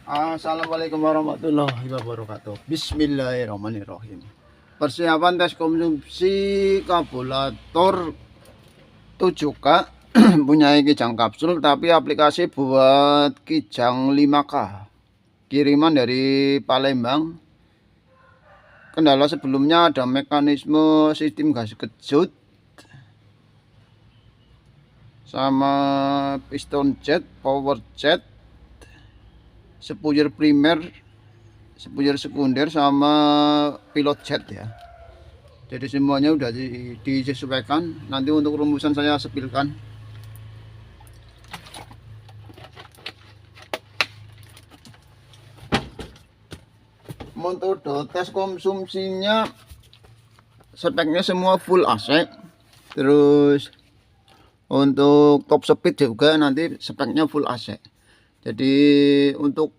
Assalamualaikum warahmatullahi wabarakatuh. Bismillahirrahmanirrahim. Persiapan tes konsumsi karburator 7K punya Kijang kapsul, tapi aplikasi buat Kijang 5K kiriman dari Palembang. Kendala sebelumnya ada mekanisme sistem gas kejut sama piston jet, power jet, spuyer primer, spuyer sekunder, sama pilot jet ya. Jadi semuanya udah disesuaikan. Nanti untuk rumusan saya sepilkan. Metode tes konsumsinya speknya semua full AC. Terus untuk top speed juga nanti speknya full AC. Jadi untuk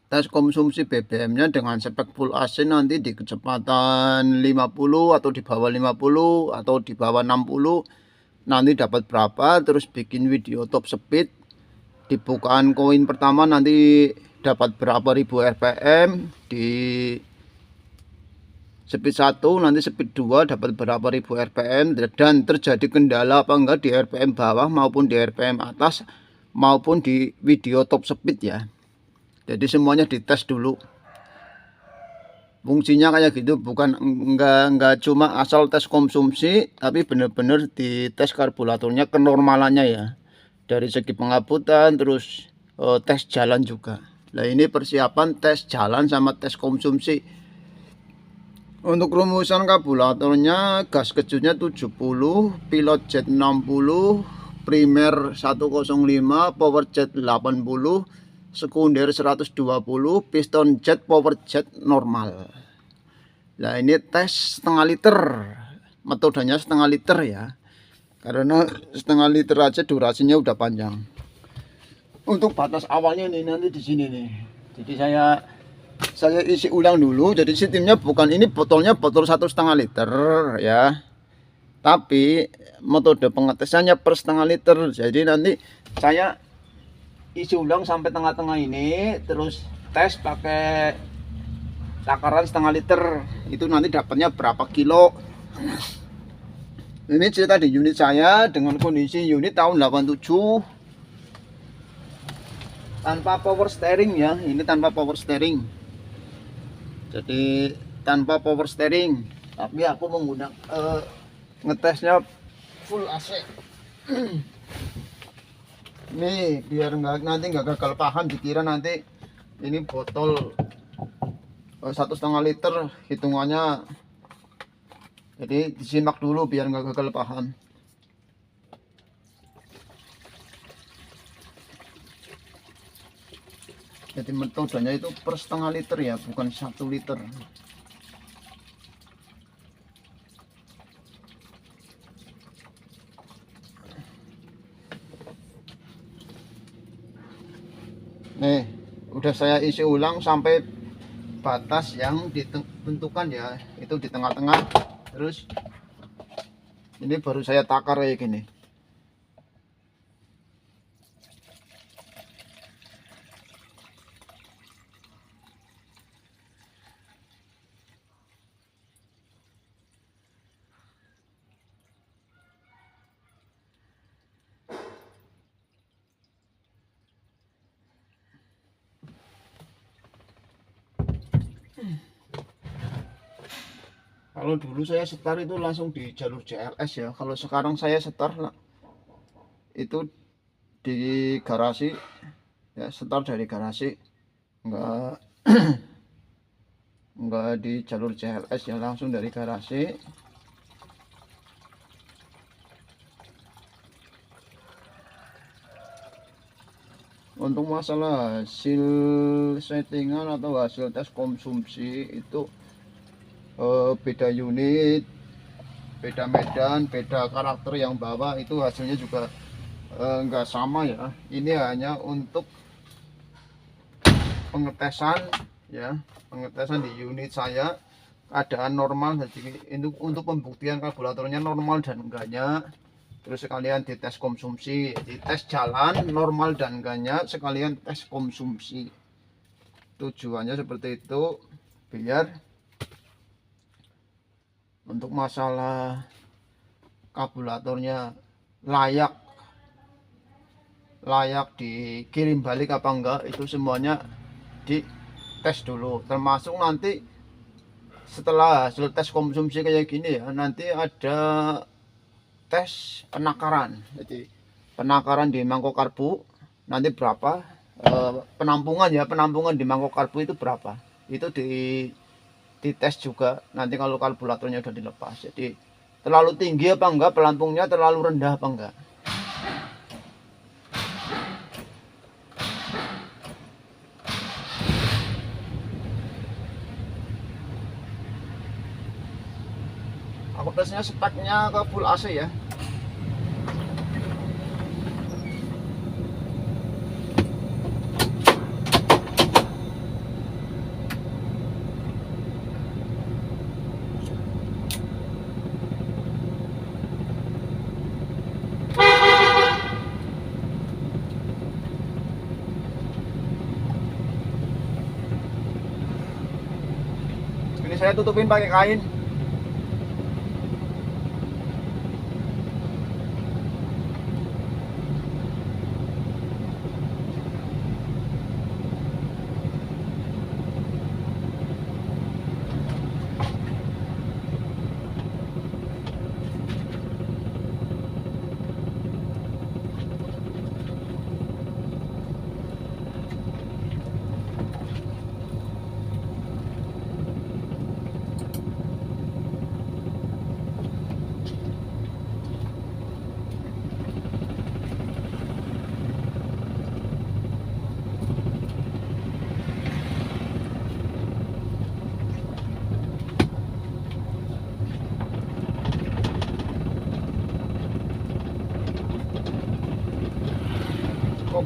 tes konsumsi BBM-nya dengan spek full AC nanti di kecepatan 50 atau di bawah 50 atau di bawah 60 nanti dapat berapa. Terus bikin video top speed di bukaan koin pertama nanti dapat berapa ribu RPM, di speed 1 nanti speed 2 dapat berapa ribu RPM, dan terjadi kendala apa enggak di RPM bawah maupun di RPM atas maupun di video top speed ya. Jadi semuanya dites dulu. Fungsinya kayak gitu, bukan enggak cuma asal tes konsumsi, tapi benar-benar dites karburatornya kenormalannya ya. Dari segi pengabutan, terus tes jalan juga. Nah ini persiapan tes jalan sama tes konsumsi. Untuk rumusan karburatornya gas kejutnya 70, pilot jet 60, primer 105, power jet 80, sekunder 120, piston jet, power jet normal. Nah ini tes setengah liter, metodenya setengah liter ya, karena setengah liter aja durasinya udah panjang. Untuk batas awalnya nih nanti di sini nih. Jadi saya isi ulang dulu. Jadi sistemnya bukan ini, botolnya botol 1,5 liter ya. Tapi metode pengetesannya per setengah liter. Jadi nanti saya isi ulang sampai tengah-tengah ini, terus tes pakai takaran setengah liter. Itu nanti dapatnya berapa kilo. Ini cerita di unit saya dengan kondisi unit tahun 87. Tanpa power steering ya, ini tanpa power steering. Jadi tanpa power steering, tapi aku menggunakan ngetesnya full AC. Nih biar nanti nggak gagal paham, dikira nanti ini botol 1,5 liter hitungannya. Jadi disimak dulu biar nggak gagal paham. Jadi metodenya itu per setengah liter ya, bukan 1 liter. Nih, udah saya isi ulang sampai batas yang ditentukan ya, itu di tengah-tengah. Terus ini baru saya takar kayak gini. Kalau dulu saya setar itu langsung di jalur JLS ya. Kalau sekarang saya setar itu di garasi ya, setar dari garasi, enggak enggak di jalur JLS ya, langsung dari garasi. Untuk masalah hasil settingan atau hasil tes konsumsi itu beda unit, beda medan, beda karakter yang bawa, itu hasilnya juga enggak sama ya. Ini hanya untuk pengetesan ya, pengetesan di unit saya keadaan normal. Jadi untuk pembuktian karburatornya normal dan enggaknya terus sekalian dites konsumsi, dites jalan normal dan enggaknya, sekalian tes konsumsi. Tujuannya seperti itu biar untuk masalah karburatornya layak dikirim balik apa enggak, itu semuanya dites dulu, termasuk nanti setelah hasil tes konsumsi kayak gini ya, nanti ada tes penakaran. Jadi penakaran di mangkok karbu nanti berapa, penampungan di mangkok karbu itu berapa, itu dites juga nanti kalau karburatornya udah dilepas. Jadi terlalu tinggi apa enggak pelampungnya, terlalu rendah apa enggak. Aku tesnya speknya ke full AC ya. Ini saya tutupin pakai kain.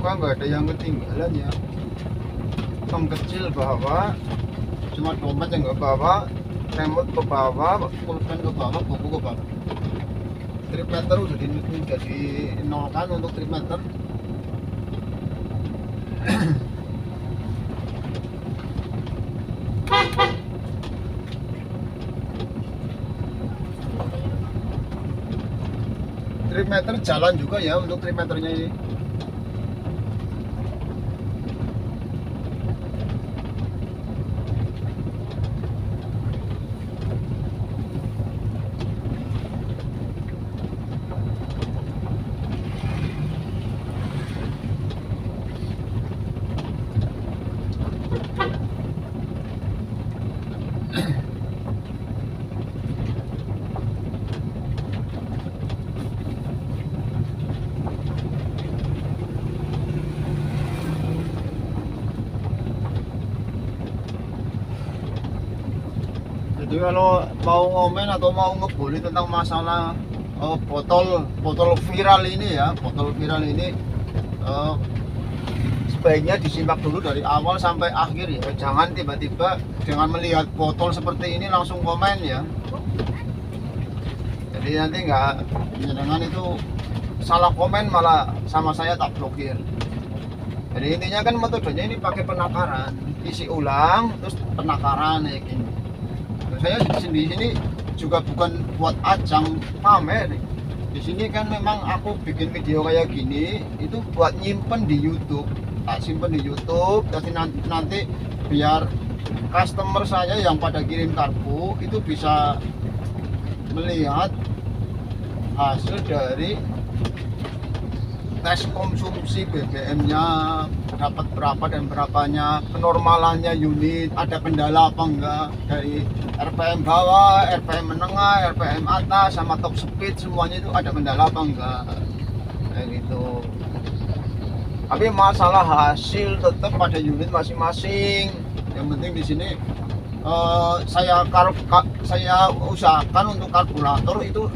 Kok nggak ada yang ketinggalan ya? Tong kecil bawa, cuma dompet yang nggak bawa, remote ke bawah, pulpen ke bawah, buku ke bawah. Trip meter udah dinolkan untuk trip meter. Trip meter jalan juga ya untuk trip meternya ini. Jadi kalau mau ngomen atau mau ngebully tentang masalah botol viral ini ya, sebaiknya disimak dulu dari awal sampai akhir ya. Jangan tiba-tiba dengan melihat botol seperti ini langsung komen ya. Jadi nanti dengan itu salah komen malah sama saya tak blokir. Jadi intinya kan metodenya ini pakai penakaran, isi ulang terus penakaran ya gini. Saya di sini juga bukan buat ajang pamer. Di sini kan memang aku bikin video kayak gini itu buat nyimpen di YouTube. Tak simpen di YouTube, jadi nanti biar customer saya yang pada kirim karbu itu bisa melihat hasil dari tes konsumsi BBM-nya, dapat berapa dan berapanya, kenormalannya unit, ada kendala apa enggak dari RPM bawah, RPM menengah, RPM atas, sama top speed, semuanya itu ada kendala apa enggak, kayak gitu. Tapi masalah hasil tetap pada unit masing-masing. Yang penting di sini saya usahakan untuk karburator itu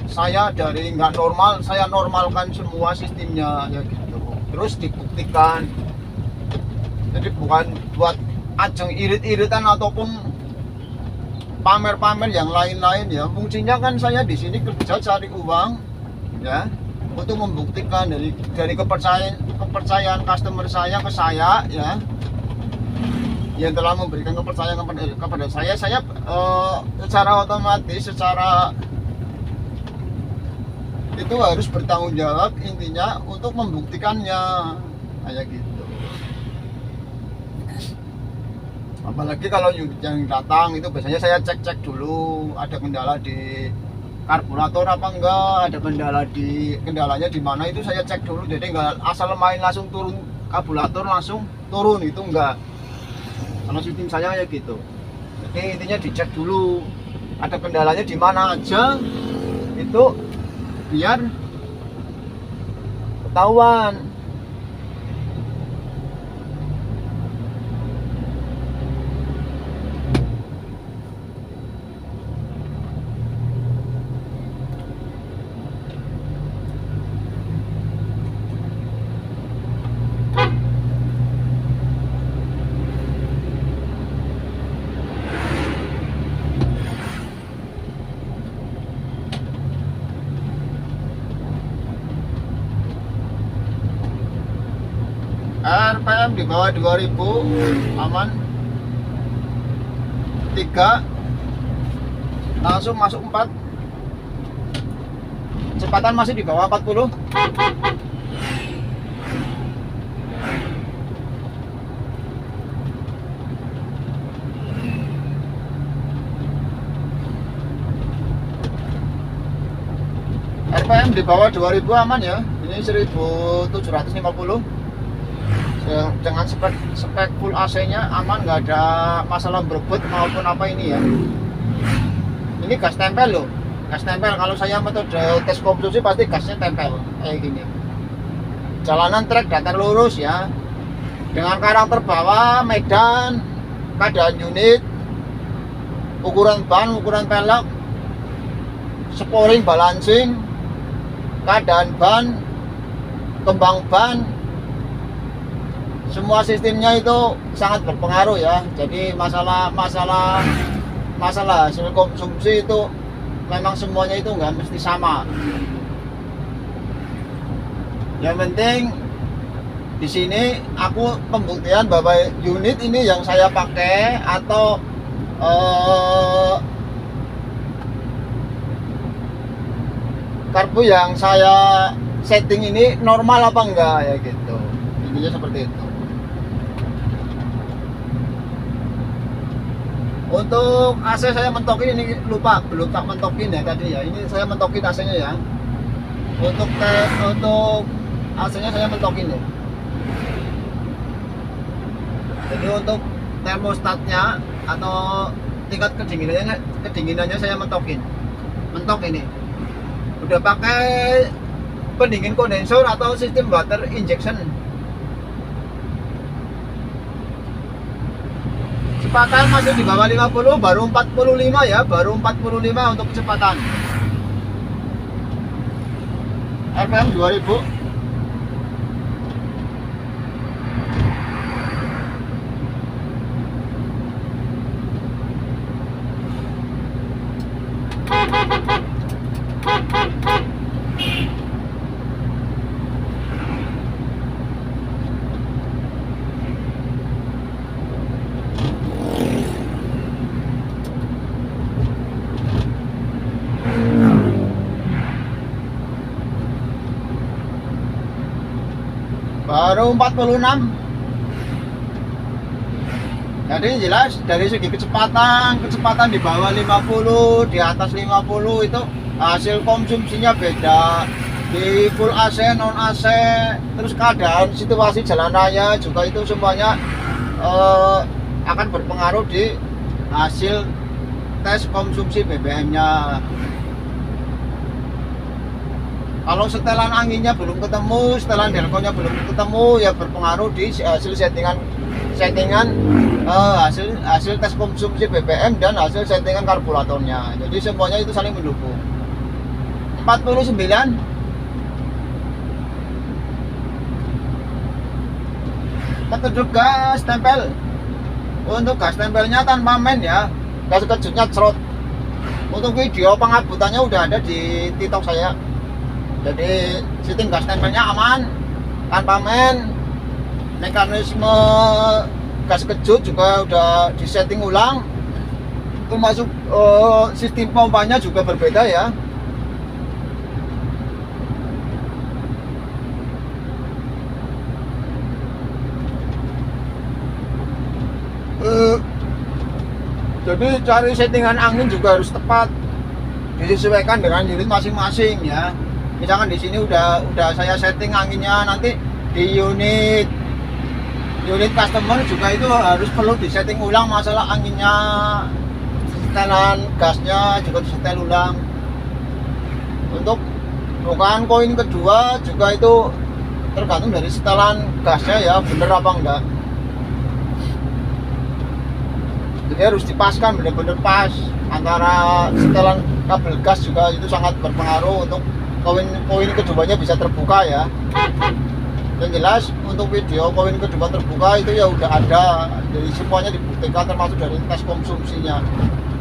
saya dari nggak normal, saya normalkan semua sistemnya ya gitu. Terus dibuktikan. Jadi bukan buat ajang irit-iritan ataupun pamer-pamer yang lain-lain ya. Fungsinya kan saya di sini kerja cari uang, ya, untuk membuktikan dari kepercayaan customer saya ke saya, ya, yang telah memberikan kepercayaan kepada saya secara otomatis, secara itu harus bertanggung jawab, intinya untuk membuktikannya kayak gitu. Apalagi kalau yang datang itu biasanya saya cek dulu ada kendala di karburator apa enggak, ada kendalanya di mana, itu saya cek dulu. Jadi enggak asal main langsung turun karburator langsung turun, itu enggak. Kalau sistem saya ya gitu. Jadi intinya dicek dulu ada kendalanya di mana aja, itu biar ketahuan. RPM di bawah 2000 aman. 3 langsung masuk 4. Kecepatan masih di bawah 40. RPM di bawah 2000 aman ya. Ini 1750. Dengan spek full AC-nya aman, nggak ada masalah berebut maupun apa ini ya. Ini gas tempel loh, gas tempel. Kalau saya metode tes konsumsi pasti gasnya tempel kayak gini. Jalanan trek datar lurus ya, dengan karakter bawah, medan, keadaan unit, ukuran ban, ukuran pelek, sporing, balancing, keadaan ban, kembang ban, semua sistemnya itu sangat berpengaruh ya. Jadi masalah hasil konsumsi itu memang semuanya itu nggak mesti sama. Yang penting di sini aku pembuktian bahwa unit ini yang saya pakai atau karbu yang saya setting ini normal apa enggak ya gitu. Intinya seperti itu. Untuk AC saya mentokin, ini lupa belum tak mentokin ya tadi ya. Ini saya mentokin AC-nya ya. Untuk AC-nya saya mentokin ya. Jadi untuk termostatnya atau tingkat kedinginannya saya mentok ini. Udah pakai pendingin kondensor atau sistem water injection. Kecepatan masih di bawah 50, baru 45 ya, baru 45 untuk kecepatan. RPM 2000. Baru 46. Jadi jelas dari segi kecepatan di bawah 50, di atas 50 itu hasil konsumsinya beda. Di full AC, non AC, terus keadaan situasi jalan raya juga itu semuanya akan berpengaruh di hasil tes konsumsi BBM-nya. Kalau setelan anginnya belum ketemu, setelan delkonya belum ketemu, ya berpengaruh di hasil hasil tes konsumsi BBM dan hasil settingan karburatornya. Jadi semuanya itu saling mendukung. 49. Petunjuk gas tempel. Untuk gas tempelnya tanpa main ya, gas kejutnya cerot. Untuk video pengabutannya udah ada di TikTok saya. Jadi sistem gas tempelnya aman, tanpa men. Mekanisme gas kejut juga udah disetting ulang, termasuk sistem pompanya juga berbeda ya. Jadi cari settingan angin juga harus tepat, disesuaikan dengan unit masing-masing ya. Misalkan di sini udah saya setting anginnya, nanti di unit customer juga itu harus perlu disetting ulang masalah anginnya, setelan gasnya juga disetel ulang. Untuk bukan koin kedua juga itu tergantung dari setelan gasnya ya, bener apa enggak. Jadi harus dipaskan bener-bener pas, antara setelan kabel gas juga itu sangat berpengaruh untuk koin keduanya bisa terbuka ya. Yang jelas untuk video koin kedua terbuka itu ya udah ada, jadi semuanya dibuktikan termasuk dari tes konsumsinya.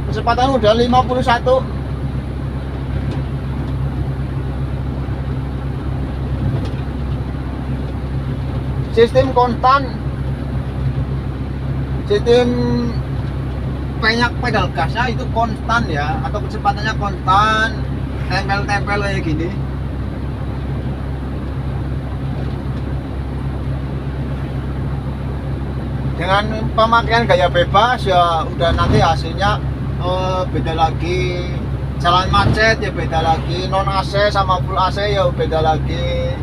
Kecepatan udah 51. Sistem konstan, sistem pedal gasnya itu konstan ya, atau kecepatannya konstan, tempel-tempel kayak gini. Dengan pemakaian gaya bebas ya udah nanti hasilnya beda lagi. Jalan macet ya beda lagi, non AC sama full AC ya beda lagi.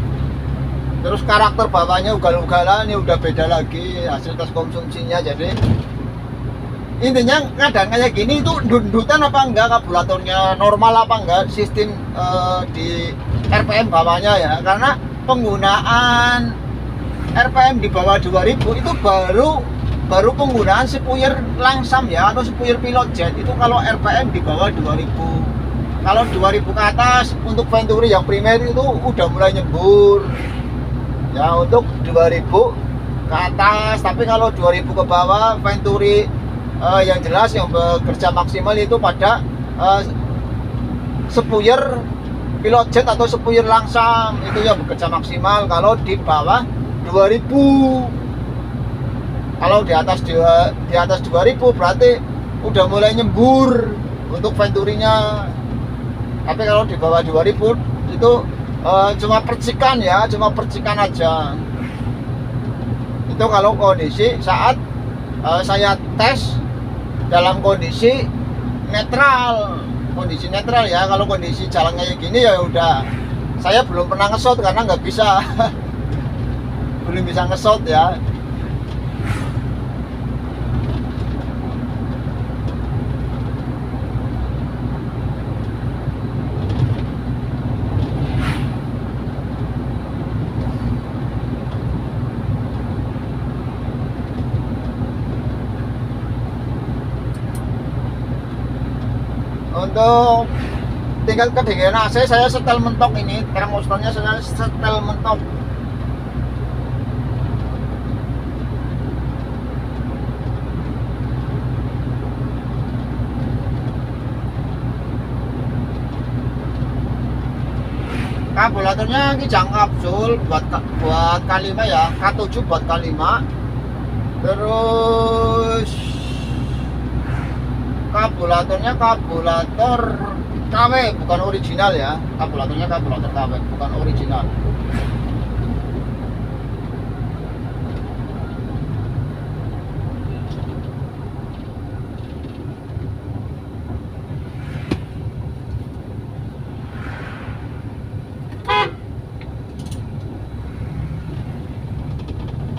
Terus karakter bawahnya ugal-ugalan ya udah beda lagi hasil tes konsumsinya. Jadi intinya kadang kayak gini itu dundutan apa enggak, karburatornya normal apa enggak, sistem di RPM bawahnya ya. Karena penggunaan RPM di bawah 2000 itu baru penggunaan sepuyer langsam ya, atau sepuyer pilot jet itu kalau RPM di bawah 2000. Kalau 2000 ke atas untuk Venturi yang primer itu udah mulai nyembur ya, untuk 2000 ke atas. Tapi kalau 2000 ke bawah Venturi yang jelas yang bekerja maksimal itu pada sepuyer pilot jet atau sepuyer langsam, itu yang bekerja maksimal kalau di bawah 2000. Kalau di atas 2000 berarti udah mulai nyembur untuk Venturinya. Tapi kalau di bawah 2000 itu cuma percikan ya, cuma percikan aja. Itu kalau kondisi saat saya tes dalam kondisi netral ya. Kalau kondisi jalan kayak gini ya udah, saya belum pernah ngesot karena nggak bisa belum bisa ngesot ya. Untuk tingkat kedinginan AC saya setel mentok, ini termostatnya saya setel mentok. Karburatornya kijang kapsul buat K5 ya, K7 buat K5. Terus karburatornya karburator KW, bukan original ya. Karburatornya karburator KW, bukan original.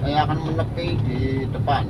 Saya akan menepi di depan.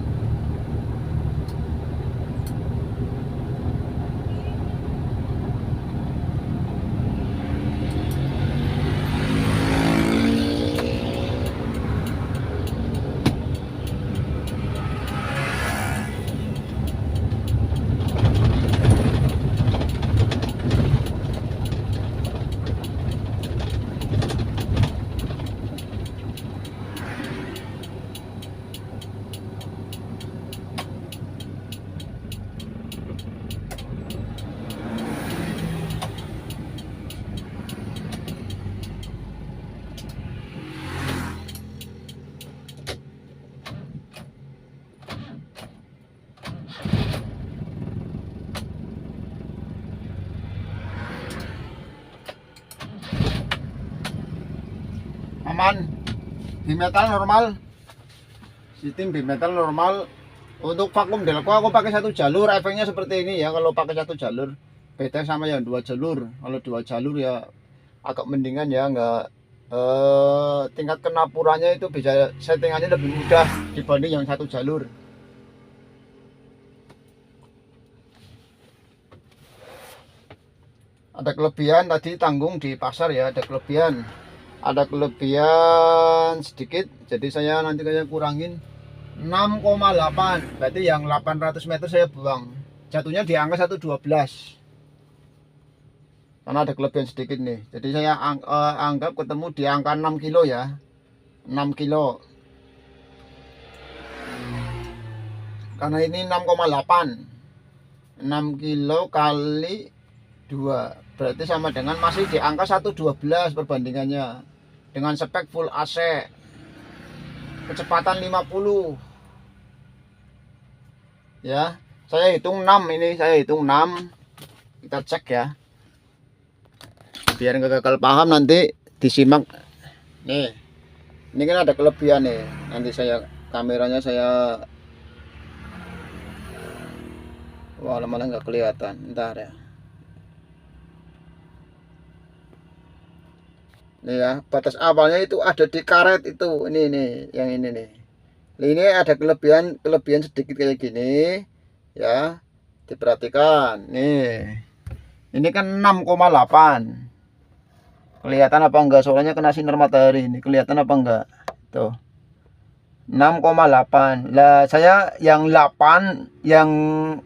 aman. Bimetal normal. Sistem bimetal normal. Untuk vakum delco aku pakai satu jalur, efeknya seperti ini ya kalau pakai satu jalur. Beda sama yang dua jalur. Kalau dua jalur ya agak mendingan ya, enggak tingkat kenapurannya itu bisa settingannya lebih mudah dibanding yang satu jalur. Ada kelebihan tadi tanggung di pasar ya, ada kelebihan sedikit, jadi saya nanti kayak kurangin 6,8, berarti yang 800 meter saya buang, jatuhnya di angka 112 karena ada kelebihan sedikit nih. Jadi saya anggap ketemu di angka 6 kilo ya, 6 kilo karena ini 6,8, 6 kilo kali 2 berarti sama dengan masih di angka 112 perbandingannya dengan spek full AC, kecepatan 50 ya. Saya hitung 6, ini saya hitung 6, kita cek ya biar nggak gagal paham nanti disimak nih. Ini kan ada kelebihan nih, nanti saya kameranya saya malah nggak kelihatan, ntar ya. Nih ya, batas awalnya itu ada di karet itu, ini nih, yang ini nih. Ini ada kelebihan sedikit kayak gini ya, diperhatikan nih. Ini kan 6,8. Kelihatan apa enggak? Soalnya kena sinar matahari ini. Kelihatan apa enggak? Tuh. 6,8. Lah saya yang 8, yang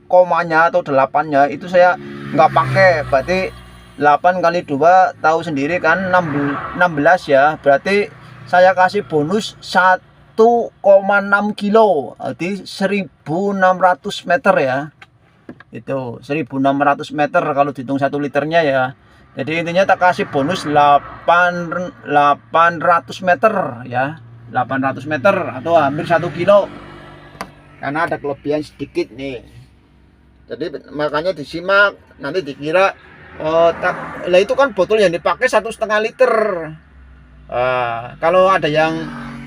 komanya atau 8-nya itu saya nggak pakai. Berarti 8 kali 2 tahu sendiri kan 16 ya. Berarti saya kasih bonus 1,6 kilo. Berarti 1600 meter ya. Itu 1600 meter kalau dihitung 1 liternya ya. Jadi intinya tak kasih bonus 800 meter ya, 800 meter atau hampir 1 kilo karena ada kelebihan sedikit nih. Jadi makanya disimak, nanti dikira lah itu kan botol yang dipakai 1,5 liter. Kalau ada yang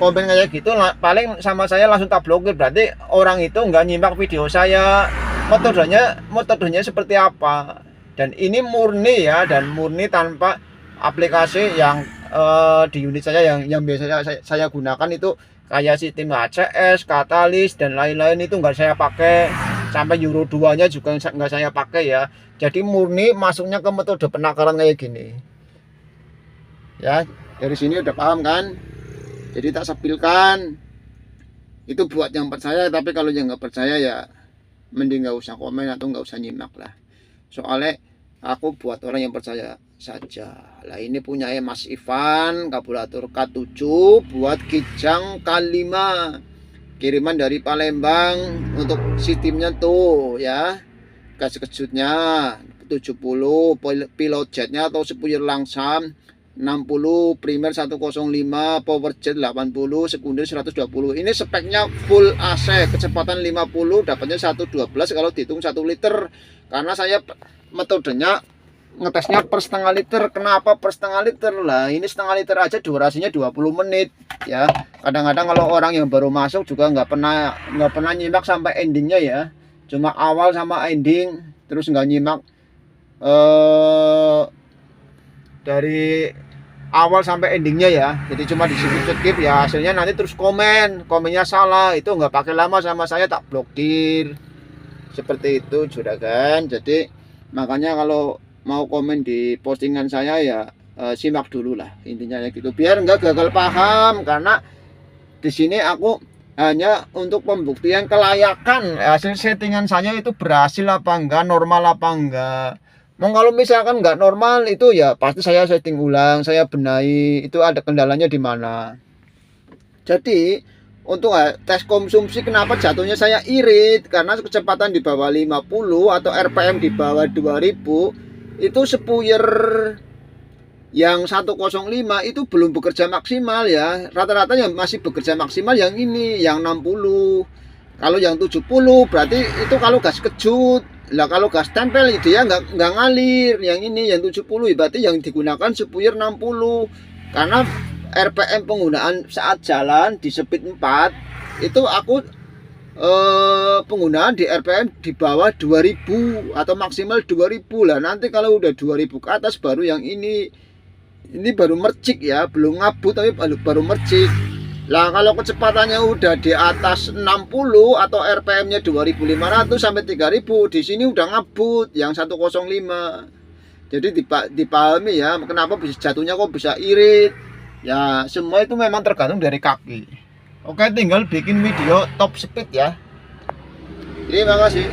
komen kayak gitu paling sama saya langsung tak blokir, berarti orang itu nggak nyimak video saya metodenya seperti apa. Dan ini murni ya, dan murni tanpa aplikasi yang di unit saya yang biasanya saya gunakan itu kayak sistem HCS, katalis dan lain-lain itu nggak saya pakai, sampai Euro 2 nya juga nggak saya pakai ya. Jadi murni masuknya ke metode penakaran kayak gini ya. Dari sini udah paham kan? Jadi tak sepilkan, itu buat yang percaya, tapi kalau yang nggak percaya ya mending nggak usah komen atau nggak usah nyimak lah. Soalnya aku buat orang yang percaya saja. Lah ini punya Mas Ivan, karburator K7 buat Kijang K5, kiriman dari Palembang. Untuk sistemnya tuh ya, gas kejutnya 70, pilot jetnya atau spuyer langsam 60, primer 105, power jet 80, sekunder 120. Ini speknya full AC, kecepatan 50, dapatnya 112 kalau dihitung 1 liter. Karena saya metodenya ngetesnya per setengah liter. Kenapa per setengah liter? Lah ini setengah liter aja durasinya 20 menit ya. Kadang-kadang kalau orang yang baru masuk juga nggak pernah nyimak sampai endingnya ya, cuma awal sama ending, terus nggak nyimak dari awal sampai endingnya ya. Jadi cuma di skip ya, hasilnya nanti terus komennya salah, itu nggak pakai lama sama saya, tak blokir seperti itu juragan. Jadi makanya kalau mau komen di postingan saya ya simak dulu lah, intinya ya gitu, biar nggak gagal paham. Karena di sini aku hanya untuk pembuktian kelayakan hasil settingan saya itu berhasil apa enggak, normal apa enggak. Kalau misalkan nggak normal itu ya pasti saya setting ulang, saya benahi itu ada kendalanya di mana. Jadi untuk tes konsumsi kenapa jatuhnya saya irit, karena kecepatan di bawah 50 atau RPM di bawah 2000 itu spuyer yang 105 itu belum bekerja maksimal ya. Rata-rata yang masih bekerja maksimal yang ini, yang 60. Kalau yang 70 berarti itu kalau gas kejut. Lah kalau gas tempel itu ya nggak ngalir. Yang ini yang 70 berarti yang digunakan spuyer 60. Karena RPM penggunaan saat jalan di speed 4 itu aku penggunaan di RPM di bawah 2000 atau maksimal 2000 lah. Nanti kalau udah 2000 ke atas baru yang ini baru mercik ya, belum ngabut tapi baru mercik lah. Kalau kecepatannya udah di atas 60 atau RPM-nya 2500 sampai 3000, di sini udah ngabut yang 105. Jadi dipahami ya kenapa bisa jatuhnya kok bisa irit ya. Semua itu memang tergantung dari kaki. Oke, tinggal bikin video top speed ya. Terima kasih.